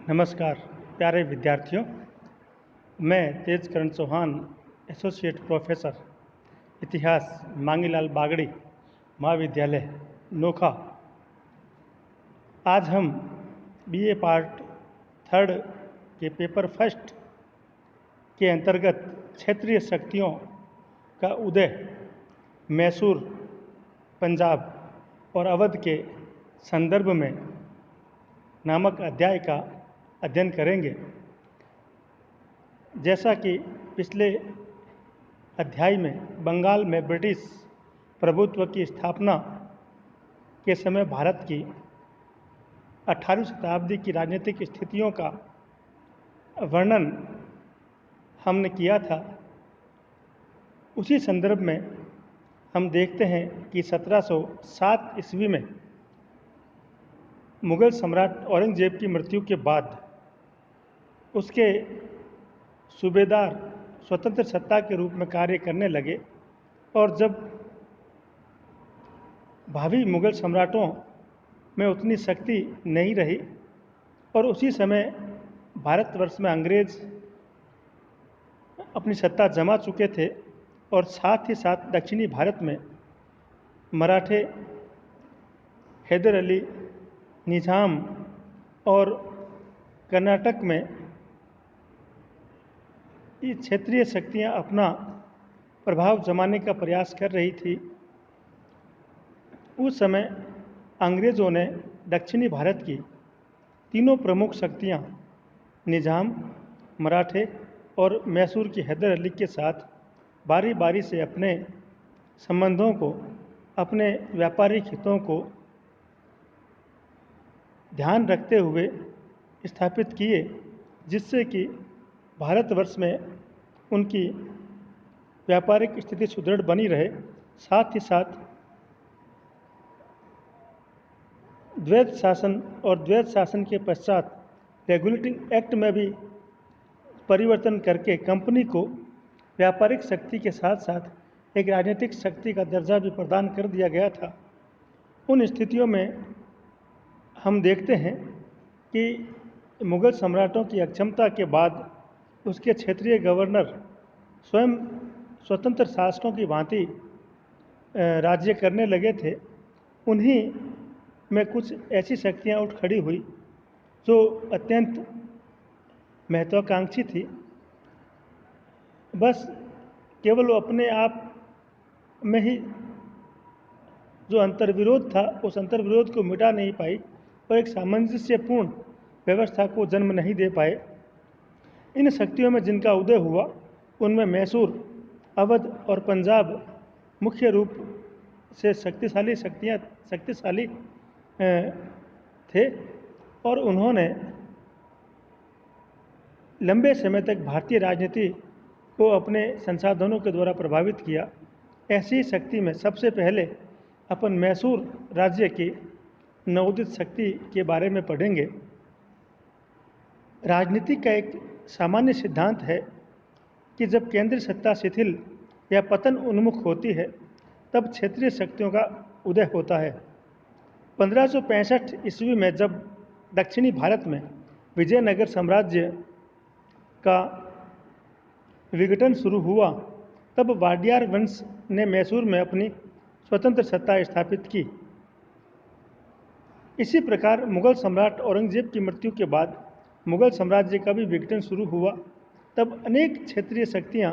नमस्कार प्यारे विद्यार्थियों, मैं तेजकरण चौहान, एसोसिएट प्रोफेसर इतिहास, मांगीलाल बागड़ी महाविद्यालय नोखा। आज हम बीए पार्ट 3 के पेपर फर्स्ट के अंतर्गत क्षेत्रीय शक्तियों का उदय, मैसूर, पंजाब और अवध के संदर्भ में नामक अध्याय का अध्ययन करेंगे। जैसा कि पिछले अध्याय में बंगाल में ब्रिटिश प्रभुत्व की स्थापना के समय भारत की 18वीं शताब्दी की राजनीतिक स्थितियों का वर्णन हमने किया था, उसी संदर्भ में हम देखते हैं कि 1707 ईस्वी में मुगल सम्राट औरंगजेब की मृत्यु के बाद उसके सूबेदार स्वतंत्र सत्ता के रूप में कार्य करने लगे और जब भावी मुगल सम्राटों में उतनी शक्ति नहीं रही और उसी समय भारतवर्ष में अंग्रेज अपनी सत्ता जमा चुके थे और साथ ही साथ दक्षिणी भारत में मराठे, हैदर अली, निजाम और कर्नाटक में ये क्षेत्रीय शक्तियां अपना प्रभाव जमाने का प्रयास कर रही थी। उस समय अंग्रेज़ों ने दक्षिणी भारत की तीनों प्रमुख शक्तियां निजाम, मराठे और मैसूर की हैदर अली के साथ बारी बारी से अपने संबंधों को, अपने व्यापारिक हितों को ध्यान रखते हुए स्थापित किए, जिससे कि भारतवर्ष में उनकी व्यापारिक स्थिति सुदृढ़ बनी रहे। साथ ही साथ द्वैत शासन और द्वैत शासन के पश्चात रेगुलेटिंग एक्ट में भी परिवर्तन करके कंपनी को व्यापारिक शक्ति के साथ साथ एक राजनीतिक शक्ति का दर्जा भी प्रदान कर दिया गया था। उन स्थितियों में हम देखते हैं कि मुगल सम्राटों की अक्षमता के बाद उसके क्षेत्रीय गवर्नर स्वयं स्वतंत्र शासकों की भांति राज्य करने लगे थे। उन्हीं में कुछ ऐसी शक्तियां उठ खड़ी हुई जो अत्यंत महत्वाकांक्षी थी। बस केवल वो अपने आप में ही जो अंतर्विरोध था, उस अंतर्विरोध को मिटा नहीं पाई और एक सामंजस्यपूर्ण व्यवस्था को जन्म नहीं दे पाए। इन शक्तियों में जिनका उदय हुआ, उनमें मैसूर, अवध और पंजाब मुख्य रूप से शक्तिशाली थे और उन्होंने लंबे समय तक भारतीय राजनीति को अपने संसाधनों के द्वारा प्रभावित किया। ऐसी शक्ति में सबसे पहले अपन मैसूर राज्य की नवोदित शक्ति के बारे में पढ़ेंगे। राजनीति का एक सामान्य सिद्धांत है कि जब केंद्रीय सत्ता शिथिल या पतन उन्मुख होती है, तब क्षेत्रीय शक्तियों का उदय होता है। 1565 ईस्वी में जब दक्षिणी भारत में विजयनगर साम्राज्य का विघटन शुरू हुआ, तब वाडियार वंश ने मैसूर में अपनी स्वतंत्र सत्ता स्थापित की। इसी प्रकार मुगल सम्राट औरंगजेब की मृत्यु के बाद मुगल साम्राज्य का भी विघटन शुरू हुआ। तब अनेक क्षेत्रीय शक्तियां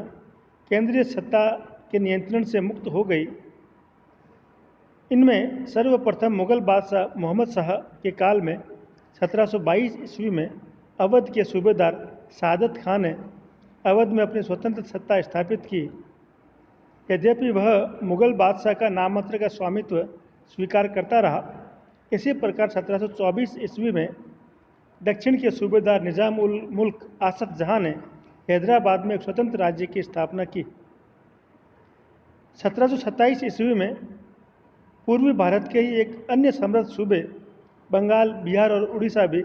केंद्रीय सत्ता के नियंत्रण से मुक्त हो गई। इनमें सर्वप्रथम मुगल बादशाह मोहम्मद शाह के काल में 1722 ईस्वी में अवध के सूबेदार सादत खां ने अवध में अपनी स्वतंत्र सत्ता स्थापित की। यद्यपि वह मुगल बादशाह का नाममात्र का स्वामित्व स्वीकार करता रहा। इसी प्रकार 1724 ईस्वी में दक्षिण के सूबेदार निजाम उल मुल्क आसफ जहां ने हैदराबाद में एक स्वतंत्र राज्य की स्थापना की। 1727 ईस्वी में पूर्वी भारत के ही एक अन्य समृद्ध सूबे बंगाल, बिहार और उड़ीसा भी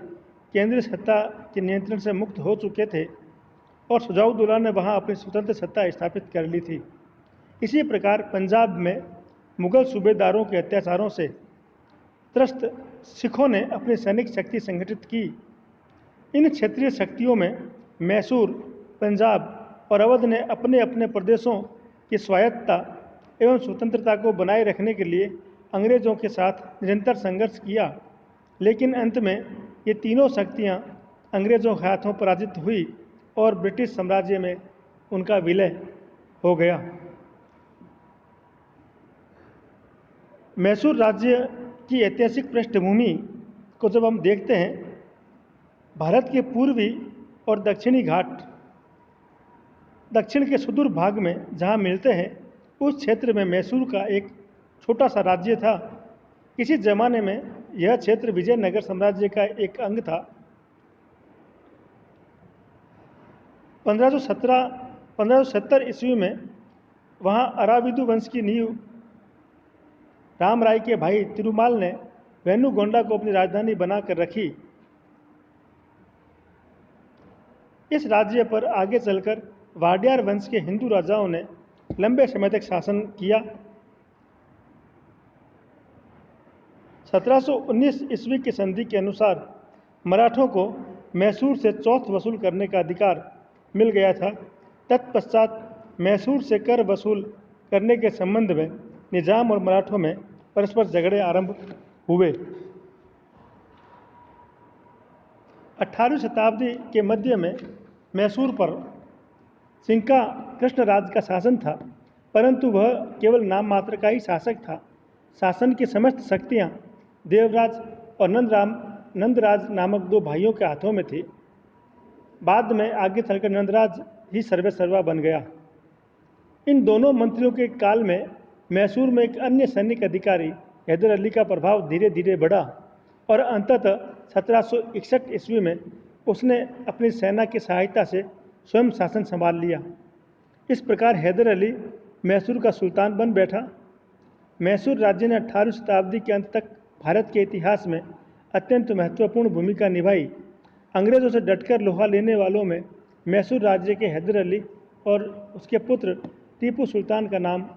केंद्रीय सत्ता के नियंत्रण से मुक्त हो चुके थे और सुजाउद्दौला ने वहां अपनी स्वतंत्र सत्ता स्थापित कर ली थी। इसी प्रकार पंजाब में मुगल सूबेदारों के अत्याचारों से त्रस्त सिखों ने अपनी सैनिक शक्ति संगठित की। इन क्षेत्रीय शक्तियों में मैसूर, पंजाब और अवध ने अपने अपने प्रदेशों की स्वायत्तता एवं स्वतंत्रता को बनाए रखने के लिए अंग्रेजों के साथ निरंतर संघर्ष किया, लेकिन अंत में ये तीनों शक्तियाँ अंग्रेजों के हाथों पराजित हुई और ब्रिटिश साम्राज्य में उनका विलय हो गया। मैसूर राज्य की ऐतिहासिक पृष्ठभूमि को जब हम देखते हैं, भारत के पूर्वी और दक्षिणी घाट दक्षिण के सुदूर भाग में जहाँ मिलते हैं, उस क्षेत्र में मैसूर का एक छोटा सा राज्य था। किसी जमाने में यह क्षेत्र विजयनगर साम्राज्य का एक अंग था। 1570 ईस्वी में वहाँ अराविदु वंश की नींव राम राय के भाई तिरुमाल ने वेनुगोंडा को अपनी राजधानी बनाकर रखी। इस राज्य पर आगे चलकर वाडियार वंश के हिंदू राजाओं ने लंबे समय तक शासन किया। 1719 ईस्वी की संधि के अनुसार मराठों को मैसूर से चौथ वसूल करने का अधिकार मिल गया था। तत्पश्चात मैसूर से कर वसूल करने के संबंध में निजाम और मराठों में परस्पर झगड़े आरंभ हुए। 18वीं शताब्दी के मध्य में मैसूर पर सिंका कृष्णराज का शासन था, परंतु वह केवल नाम मात्र का ही शासक था। शासन की समस्त शक्तियाँ देवराज और नंदराज नामक दो भाइयों के हाथों में थी। बाद में आगे चलकर नंदराज ही सर्वेसर्वा बन गया। इन दोनों मंत्रियों के काल में मैसूर में एक अन्य सैनिक अधिकारी हैदर अली का प्रभाव धीरे धीरे बढ़ा और अंततः 1761 ईस्वी में उसने अपनी सेना की सहायता से स्वयं शासन संभाल लिया। इस प्रकार हैदर अली मैसूर का सुल्तान बन बैठा। मैसूर राज्य ने 18वीं शताब्दी के अंत तक भारत के इतिहास में अत्यंत महत्वपूर्ण भूमिका निभाई। अंग्रेजों से डटकर लोहा लेने वालों में मैसूर राज्य के हैदर अली और उसके पुत्र टीपू सुल्तान का नाम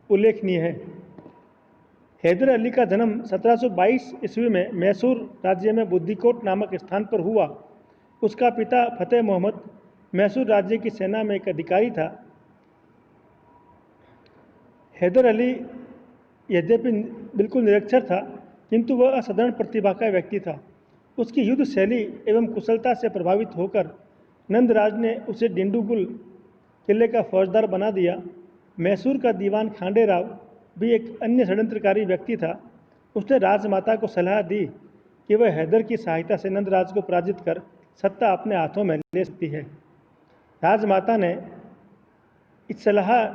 उल्लेखनीय है। हैदर अली का जन्म 1722 ईस्वी में मैसूर राज्य में बुद्धिकोट नामक स्थान पर हुआ। उसका पिता फतेह मोहम्मद मैसूर राज्य की सेना में एक अधिकारी था। हैदर अली यद्यपि बिल्कुल निरक्षर था, किंतु वह असाधारण प्रतिभा का व्यक्ति था। उसकी युद्ध शैली एवं कुशलता से प्रभावित होकर नंदराज ने उसे डिंडुगुल किले का फौजदार बना दिया। मैसूर का दीवान खांडे राव भी एक अन्य षड्यंत्रकारी व्यक्ति था। उसने राजमाता को सलाह दी कि वह हैदर की सहायता से नंदराज को पराजित कर सत्ता अपने हाथों में ले सकती है। राजमाता ने इस सलाह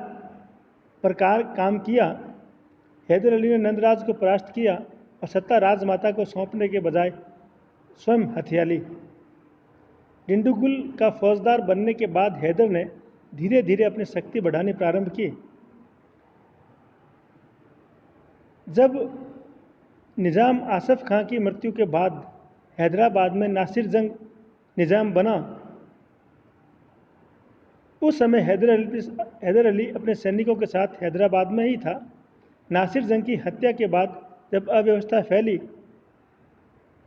पर काम किया। हैदर अली ने नंदराज को परास्त किया और सत्ता राजमाता को सौंपने के बजाय स्वयं हथिया ली। डिंडुगुल का फौजदार बनने के बाद हैदर ने धीरे धीरे अपनी शक्ति बढ़ानी प्रारंभ की। जब निजाम आसफ खां की मृत्यु के बाद हैदराबाद में नासिर जंग निजाम बना, उस समय हैदर अली अपने सैनिकों के साथ हैदराबाद में ही था। नासिर जंग की हत्या के बाद जब अव्यवस्था फैली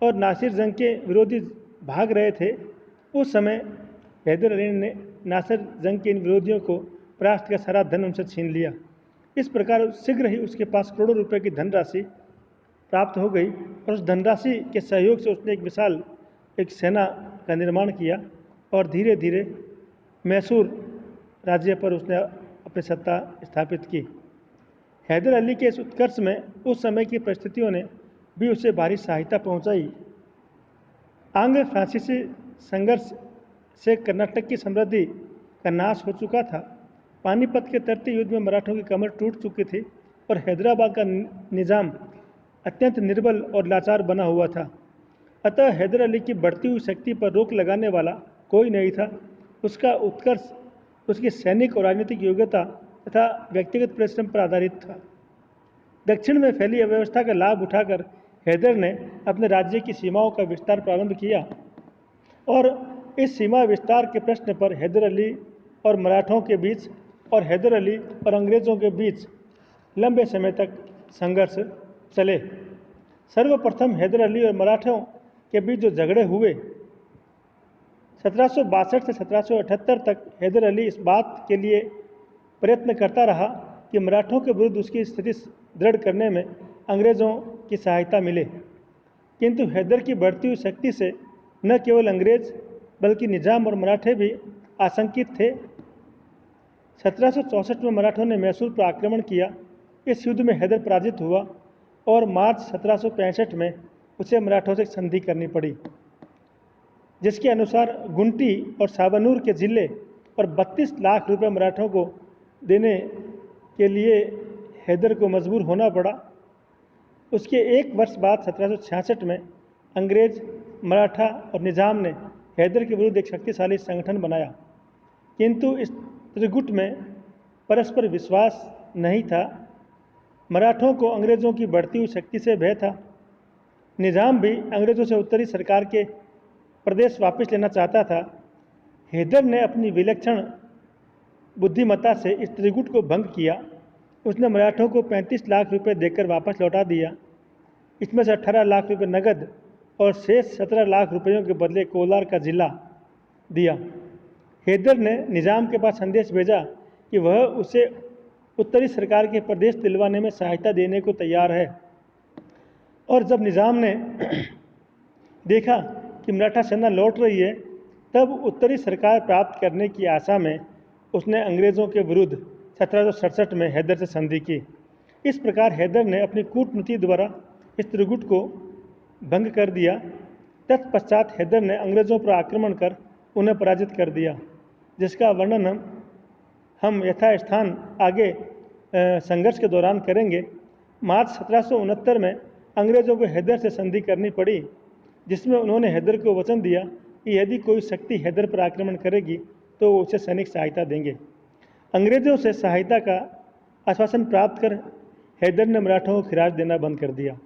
और नासिर जंग के विरोधी भाग रहे थे, उस समय हैदर अली ने नासिर जंग के इन विरोधियों को परास्त का सारा धन उनसे छीन लिया। इस प्रकार शीघ्र ही उसके पास करोड़ों रुपए की धनराशि प्राप्त हो गई और उस धनराशि के सहयोग से उसने एक विशाल सेना का निर्माण किया और धीरे धीरे मैसूर राज्य पर उसने अपनी सत्ता स्थापित की। हैदर अली के इस उत्कर्ष में उस समय की परिस्थितियों ने भी उसे भारी सहायता पहुंचाई। आंग्ल फ्रांसीसी संघर्ष से कर्नाटक की समृद्धि का नाश हो चुका था। पानीपत के तटीय युद्ध में मराठों की कमर टूट चुकी थी और हैदराबाद का निजाम अत्यंत निर्बल और लाचार बना हुआ था। अतः हैदर अली की बढ़ती हुई शक्ति पर रोक लगाने वाला कोई नहीं था। उसका उत्कर्ष उसकी सैनिक और राजनीतिक योग्यता तथा व्यक्तिगत परिश्रम पर आधारित था। दक्षिण में फैली अव्यवस्था का लाभ उठाकर हैदर ने अपने राज्य की सीमाओं का विस्तार प्रारंभ किया और इस सीमा विस्तार के प्रश्न पर हैदर अली और मराठों के बीच और हैदर अली और अंग्रेज़ों के बीच लंबे समय तक संघर्ष चले। सर्वप्रथम हैदर अली और मराठों के बीच जो झगड़े हुए 1762 से 1778 तक हैदर अली इस बात के लिए प्रयत्न करता रहा कि मराठों के विरुद्ध उसकी स्थिति दृढ़ करने में अंग्रेज़ों की सहायता मिले, किंतु हैदर की बढ़ती हुई शक्ति से न केवल अंग्रेज बल्कि निजाम और मराठे भी आशंकित थे। 1764 में मराठों ने मैसूर पर आक्रमण किया। इस युद्ध में हैदर पराजित हुआ और मार्च 1765 में उसे मराठों से संधि करनी पड़ी, जिसके अनुसार गुंटी और सावनूर के जिले और 32 लाख रुपए मराठों को देने के लिए हैदर को मजबूर होना पड़ा। उसके एक वर्ष बाद 1766 में अंग्रेज, मराठा और निजाम ने हैदर के विरुद्ध एक शक्तिशाली संगठन बनाया, किंतु इस त्रिगुट में परस्पर विश्वास नहीं था। मराठों को अंग्रेज़ों की बढ़ती हुई शक्ति से भय था। निजाम भी अंग्रेज़ों से उत्तरी सरकार के प्रदेश वापस लेना चाहता था। हैदर ने अपनी विलक्षण बुद्धिमत्ता से इस त्रिगुट को भंग किया। उसने मराठों को 35 लाख रुपए देकर वापस लौटा दिया। इसमें से 18 लाख रुपए नगद और शेष 17 लाख रुपयों के बदले कोलार का जिला दिया। हैदर ने निजाम के पास संदेश भेजा कि वह उसे उत्तरी सरकार के प्रदेश दिलवाने में सहायता देने को तैयार है, और जब निजाम ने देखा कि मराठा सेना लौट रही है, तब उत्तरी सरकार प्राप्त करने की आशा में उसने अंग्रेज़ों के विरुद्ध 1767 में हैदर से संधि की। इस प्रकार हैदर ने अपनी कूटनीति द्वारा इस त्रिगुट को भंग कर दिया। तत्पश्चात हैदर ने अंग्रेज़ों पर आक्रमण कर उन्हें पराजित कर दिया, जिसका वर्णन हम यथास्थान आगे संघर्ष के दौरान करेंगे। मार्च 1769 में अंग्रेज़ों को हैदर से संधि करनी पड़ी, जिसमें उन्होंने हैदर को वचन दिया कि यदि कोई शक्ति हैदर पर आक्रमण करेगी तो वो उसे सैनिक सहायता देंगे। अंग्रेज़ों से सहायता का आश्वासन प्राप्त कर हैदर ने मराठों को खिराज देना बंद कर दिया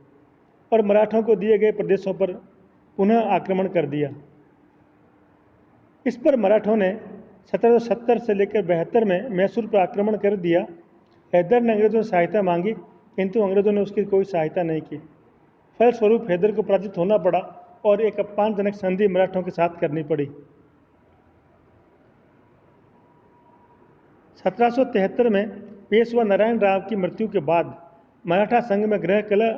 और मराठों को दिए गए प्रदेशों पर पुनः आक्रमण कर दिया। इस पर मराठों ने 1770 से लेकर 72 में मैसूर पर आक्रमण कर दिया। हैदर ने अंग्रेज़ों से सहायता मांगी, किंतु अंग्रेज़ों ने उसकी कोई सहायता नहीं की। फलस्वरूप हैदर को पराजित होना पड़ा और एक अपमानजनक संधि मराठों के साथ करनी पड़ी। 1773 में पेशवा नारायण राव की मृत्यु के बाद मराठा संघ में गृह कलह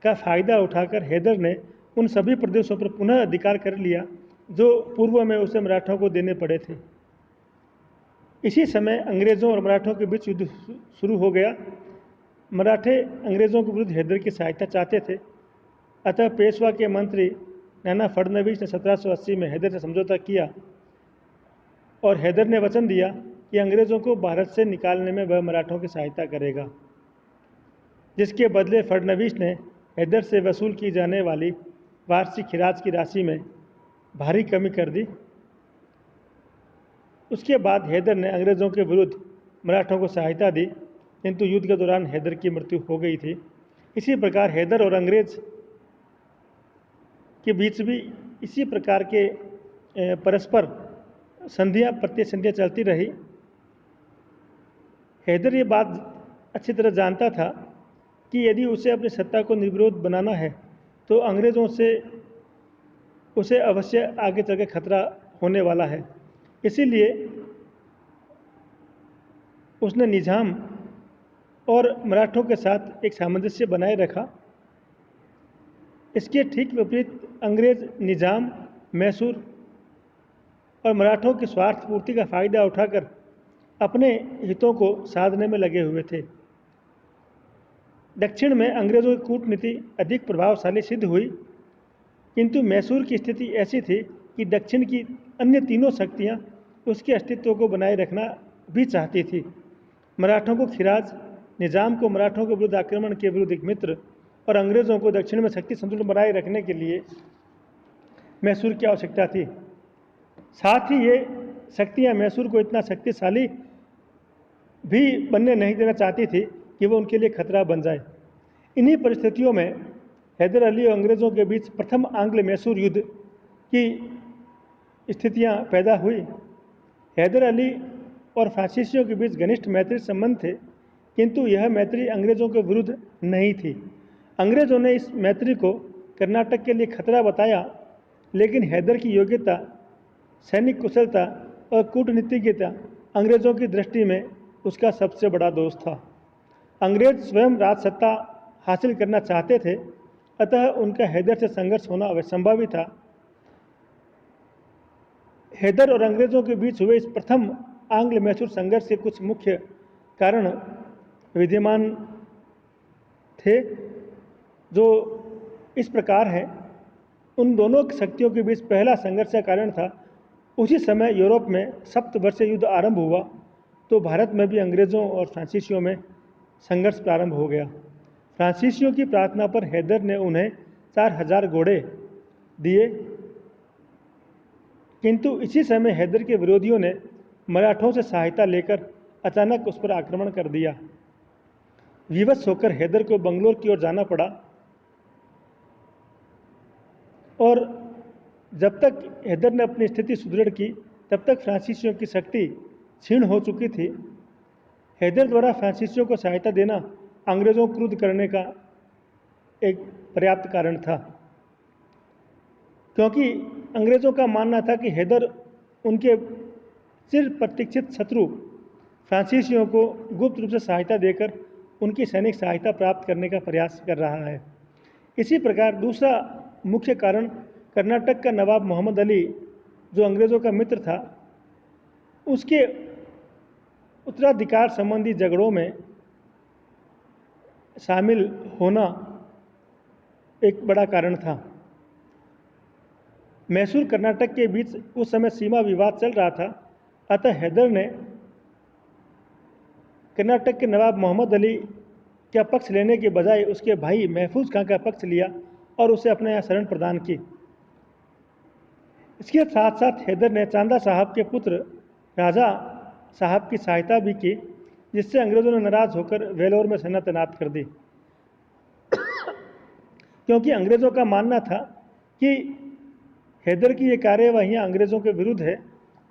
का फायदा उठाकर हैदर ने उन सभी प्रदेशों पर पुनः अधिकार कर लिया जो पूर्व में उसे मराठों को देने पड़े थे। इसी समय अंग्रेज़ों और मराठों के बीच युद्ध शुरू हो गया। मराठे अंग्रेज़ों के विरुद्ध हैदर की सहायता चाहते थे, अतः पेशवा के मंत्री नाना फडणवीस ने 1780 में हैदर से समझौता किया और हैदर ने वचन दिया कि अंग्रेज़ों को भारत से निकालने में वह मराठों की सहायता करेगा, जिसके बदले फडणवीस ने हैदर से वसूल की जाने वाली वार्षिक खिराज की राशि में भारी कमी कर दी। उसके बाद हैदर ने अंग्रेज़ों के विरुद्ध मराठों को सहायता दी, किंतु युद्ध के दौरान हैदर की मृत्यु हो गई थी। इसी प्रकार हैदर और अंग्रेज के बीच भी इसी प्रकार के परस्पर संधियाँ प्रतिसंधियाँ चलती रही। हैदर ये बात अच्छी तरह जानता था कि यदि उसे अपनी सत्ता को निर्विरोध बनाना है तो अंग्रेज़ों से उसे अवश्य आगे चल के खतरा होने वाला है। इसीलिए उसने निजाम और मराठों के साथ एक सामंजस्य बनाए रखा। इसके ठीक विपरीत अंग्रेज निजाम, मैसूर और मराठों की स्वार्थ पूर्ति का फायदा उठाकर अपने हितों को साधने में लगे हुए थे। दक्षिण में अंग्रेज़ों की कूटनीति अधिक प्रभावशाली सिद्ध हुई, किंतु मैसूर की स्थिति ऐसी थी कि दक्षिण की अन्य तीनों शक्तियाँ उसके अस्तित्व को बनाए रखना भी चाहती थी। मराठों को खिराज, निजाम को मराठों के विरुद्ध आक्रमण के विरुद्ध एक मित्र और अंग्रेज़ों को दक्षिण में शक्ति संतुलन बनाए रखने के लिए मैसूर की आवश्यकता थी। साथ ही ये शक्तियाँ मैसूर को इतना शक्तिशाली भी बनने नहीं देना चाहती थी कि वो उनके लिए खतरा बन जाए। इन्हीं परिस्थितियों में हैदर अली और अंग्रेज़ों के बीच प्रथम आंग्ल मैसूर युद्ध की स्थितियां पैदा हुई। हैदर अली और फ्रांसीसियों के बीच घनिष्ठ मैत्री संबंध थे, किंतु यह मैत्री अंग्रेज़ों के विरुद्ध नहीं थी। अंग्रेज़ों ने इस मैत्री को कर्नाटक के लिए खतरा बताया लेकिन हैदर की योग्यता, सैनिक कुशलता और कूटनीतिज्ञता अंग्रेज़ों की दृष्टि में उसका सबसे बड़ा दोस्त था। अंग्रेज स्वयं राजसत्ता हासिल करना चाहते थे, अतः उनका हैदर से संघर्ष होना असंभव ही था। हैदर और अंग्रेज़ों के बीच हुए इस प्रथम आंग्ल मैसूर संघर्ष के कुछ मुख्य कारण विद्यमान थे, जो इस प्रकार हैं। उन दोनों शक्तियों के बीच पहला संघर्ष का कारण था, उसी समय यूरोप में सप्तवर्षीय युद्ध आरंभ हुआ तो भारत में भी अंग्रेज़ों और फ्रांसीसियों में संघर्ष प्रारंभ हो गया। फ्रांसीसियों की प्रार्थना पर हैदर ने उन्हें 4000 घोड़े दिए, किंतु इसी समय हैदर के विरोधियों ने मराठों से सहायता लेकर अचानक उस पर आक्रमण कर दिया। विवश होकर हैदर को बंगलोर की ओर जाना पड़ा और जब तक हैदर ने अपनी स्थिति सुदृढ़ की, तब तक फ्रांसीसियों की शक्ति क्षीण हो चुकी थी। हैदर द्वारा फ्रांसीसियों को सहायता देना अंग्रेज़ों को क्रुद्ध करने का एक पर्याप्त कारण था, क्योंकि अंग्रेज़ों का मानना था कि हैदर उनके चिर प्रतीक्षित शत्रु फ्रांसीसियों को गुप्त रूप से सहायता देकर उनकी सैनिक सहायता प्राप्त करने का प्रयास कर रहा है। इसी प्रकार दूसरा मुख्य कारण कर्नाटक का नवाब मोहम्मद अली, जो अंग्रेज़ों का मित्र था, उसके उत्तराधिकार संबंधी झगड़ों में शामिल होना एक बड़ा कारण था। मैसूर कर्नाटक के बीच उस समय सीमा विवाद चल रहा था, अतः हैदर ने कर्नाटक के नवाब मोहम्मद अली का पक्ष लेने के बजाय उसके भाई महफूज खां का पक्ष लिया और उसे अपने यहाँ शरण प्रदान की। इसके साथ साथ हैदर ने चांदा साहब के पुत्र राजा साहब की सहायता भी की, जिससे अंग्रेज़ों ने नाराज होकर वेलोर में सेना तैनात कर दी, क्योंकि अंग्रेज़ों का मानना था कि हैदर की ये कार्यवाहियाँ अंग्रेज़ों के विरुद्ध है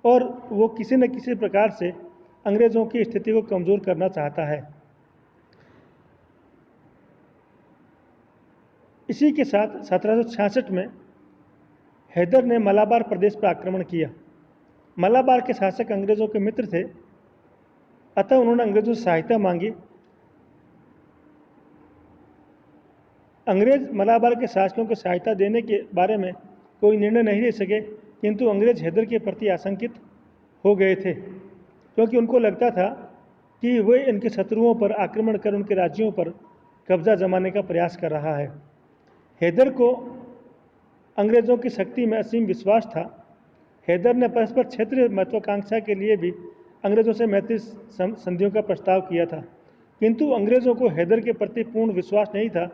और वो किसी न किसी प्रकार से अंग्रेज़ों की स्थिति को कमज़ोर करना चाहता है। इसी के साथ 1766 में हैदर ने मलाबार प्रदेश पर आक्रमण किया। मलाबार के शासक अंग्रेज़ों के मित्र थे, अतः उन्होंने अंग्रेज़ों से सहायता मांगी। अंग्रेज मलाबार के शासकों को सहायता देने के बारे में कोई निर्णय नहीं ले सके, किंतु अंग्रेज हैदर के प्रति आशंकित हो गए थे, क्योंकि उनको लगता था कि वे इनके शत्रुओं पर आक्रमण कर उनके राज्यों पर कब्जा जमाने का प्रयास कर रहा है। हैदर को अंग्रेज़ों की शक्ति में असीम विश्वास था। हैदर ने परस्पर क्षेत्रीय महत्वाकांक्षा के लिए भी अंग्रेज़ों से मैत्री संधियों का प्रस्ताव किया था, किंतु अंग्रेज़ों को हैदर के प्रति पूर्ण विश्वास नहीं था,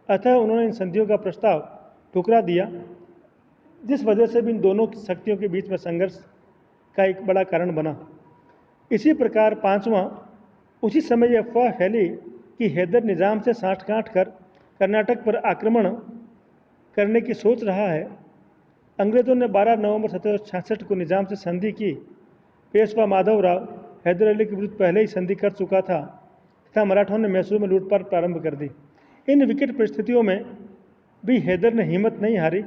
अतः उन्होंने इन संधियों का प्रस्ताव ठुकरा दिया, जिस वजह से भी इन दोनों शक्तियों के बीच में संघर्ष का एक बड़ा कारण बना। इसी प्रकार पांचवां, उसी समय यह अफवाह फैली कि हैदर निज़ाम से साठगांठ कर कर्नाटक पर आक्रमण करने की सोच रहा है। अंग्रेज़ों ने 12 नवंबर 1766 को निज़ाम से संधि की। पेशवा माधवराव हैदर अली के विरुद्ध पहले ही संधि कर चुका था तथा मराठों ने मैसूर में लूटपाट प्रारंभ कर दी। इन विकट परिस्थितियों में भी हैदर ने हिम्मत नहीं हारी।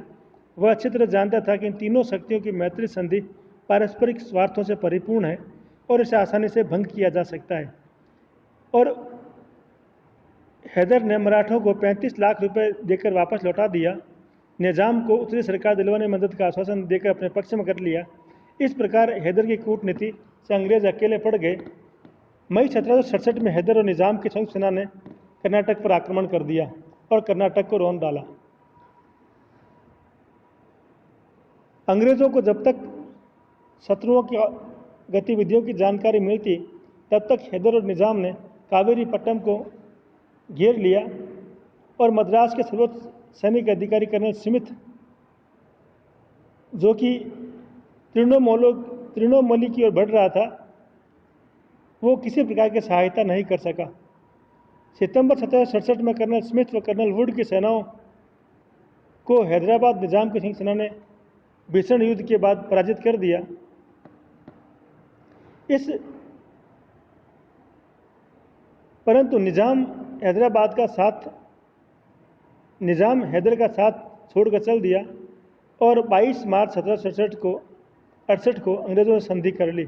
वह अच्छी तरह जानता था कि इन तीनों शक्तियों की मैत्री संधि पारस्परिक स्वार्थों से परिपूर्ण है और इसे आसानी से भंग किया जा सकता है, और हैदर ने मराठों को 35 लाख रुपए देकर वापस लौटा दिया। निज़ाम को उत्तरी सरकार दिलवाने मदद का आश्वासन देकर अपने पक्ष में कर लिया। इस प्रकार हैदर की कूटनीति से अंग्रेज अकेले पड़ गए। मई 1767 में हैदर और निज़ाम की संयुक्त सेना ने कर्नाटक पर आक्रमण कर दिया और कर्नाटक को रौंद डाला। अंग्रेज़ों को जब तक शत्रुओं की गतिविधियों की जानकारी मिलती, तब तक हैदर और निज़ाम ने कावेरी पट्टनम को घेर लिया और मद्रास के सर्वोच्च सैनिक अधिकारी कर्नल स्मिथ, जो कि तृणमूली की ओर बढ़ रहा था, वो किसी प्रकार की सहायता नहीं कर सका। सितंबर 1767 में कर्नल स्मिथ व कर्नल वुड की सेनाओं को हैदराबाद निज़ाम की संयुक्त सेना ने भीषण युद्ध के बाद पराजित कर दिया। परंतु निज़ाम हैदर का साथ छोड़कर चल दिया। और 22 मार्च 1768 को अंग्रेज़ों ने संधि कर ली।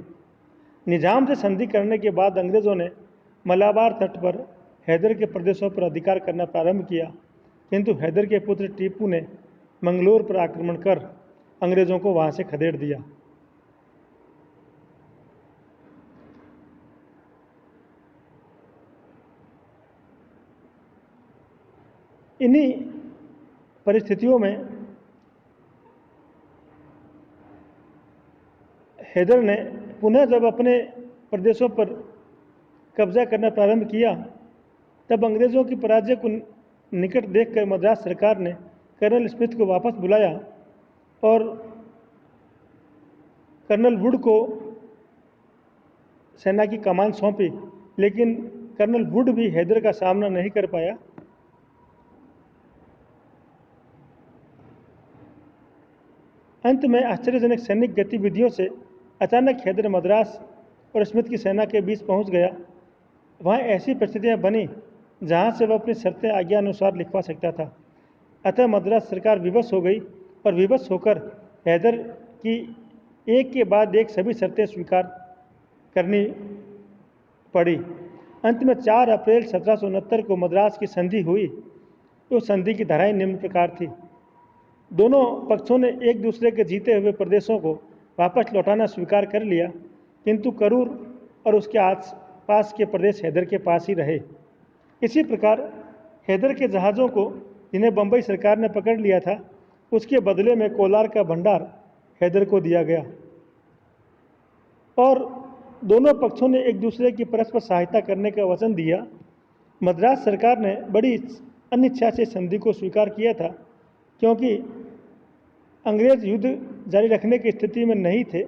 निज़ाम से संधि करने के बाद अंग्रेज़ों ने मलाबार तट पर हैदर के प्रदेशों पर अधिकार करना प्रारंभ किया, किंतु हैदर के पुत्र टीपू ने मंगलोर पर आक्रमण कर अंग्रेज़ों को वहाँ से खदेड़ दिया। इन्हीं परिस्थितियों में हैदर ने पुनः जब अपने प्रदेशों पर कब्जा करना प्रारंभ किया, तब अंग्रेज़ों की पराजय को निकट देखकर मद्रास सरकार ने कर्नल स्मिथ को वापस बुलाया और कर्नल वुड को सेना की कमान सौंपी, लेकिन कर्नल वुड भी हैदर का सामना नहीं कर पाया। अंत में आश्चर्यजनक सैनिक गतिविधियों से अचानक हैदर मद्रास और स्मिथ की सेना के बीच पहुंच गया। वहाँ ऐसी परिस्थितियाँ बनी जहाँ से वह अपनी शर्तें आज्ञा अनुसार लिखवा सकता था। अतः मद्रास सरकार विवश हो गई और विवश होकर हैदर की एक के बाद एक सभी शर्तें स्वीकार करनी पड़ी। अंत में 4 अप्रैल 1769 को मद्रास की संधि हुई। उस संधि की धाराएं निम्न प्रकार थी। दोनों पक्षों ने एक दूसरे के जीते हुए प्रदेशों को वापस लौटाना स्वीकार कर लिया, किंतु करूर और उसके आस पास के प्रदेश हैदर के पास ही रहे। इसी प्रकार हैदर के जहाज़ों को, जिन्हें बंबई सरकार ने पकड़ लिया था, उसके बदले में कोलार का भंडार हैदर को दिया गया और दोनों पक्षों ने एक दूसरे की परस्पर सहायता करने का वचन दिया। मद्रास सरकार ने बड़ी अनिच्छा से संधि को स्वीकार किया था, क्योंकि अंग्रेज युद्ध जारी रखने की स्थिति में नहीं थे।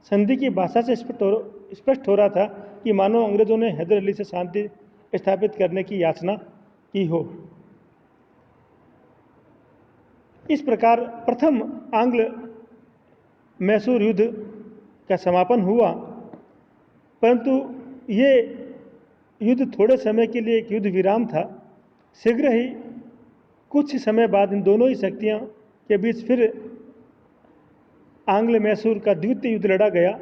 संधि की भाषा से स्पष्ट हो रहा था कि मानो अंग्रेजों ने हैदर अली से शांति स्थापित करने की याचना की हो। इस प्रकार प्रथम आंग्ल मैसूर युद्ध का समापन हुआ, परंतु ये युद्ध थोड़े समय के लिए एक युद्ध विराम था। शीघ्र ही कुछ समय बाद इन दोनों ही शक्तियों के बीच फिर आंग्ल मैसूर का द्वितीय युद्ध लड़ा गया।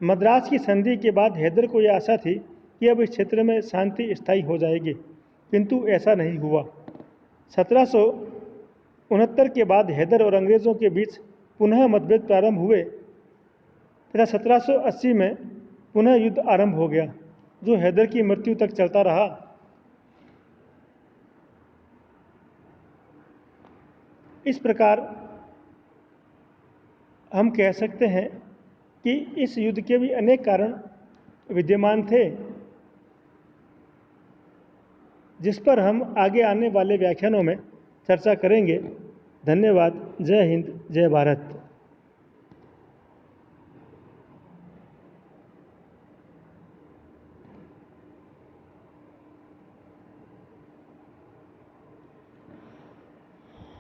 मद्रास की संधि के बाद हैदर को यह आशा थी कि अब इस क्षेत्र में शांति स्थायी हो जाएगी, किंतु ऐसा नहीं हुआ। 1769 के बाद हैदर और अंग्रेज़ों के बीच पुनः मतभेद प्रारंभ हुए तथा 1780 में पुनः युद्ध आरंभ हो गया, जो हैदर की मृत्यु तक चलता रहा। इस प्रकार हम कह सकते हैं कि इस युद्ध के भी अनेक कारण विद्यमान थे, जिस पर हम आगे आने वाले व्याख्यानों में चर्चा करेंगे। धन्यवाद। जय हिंद, जय भारत।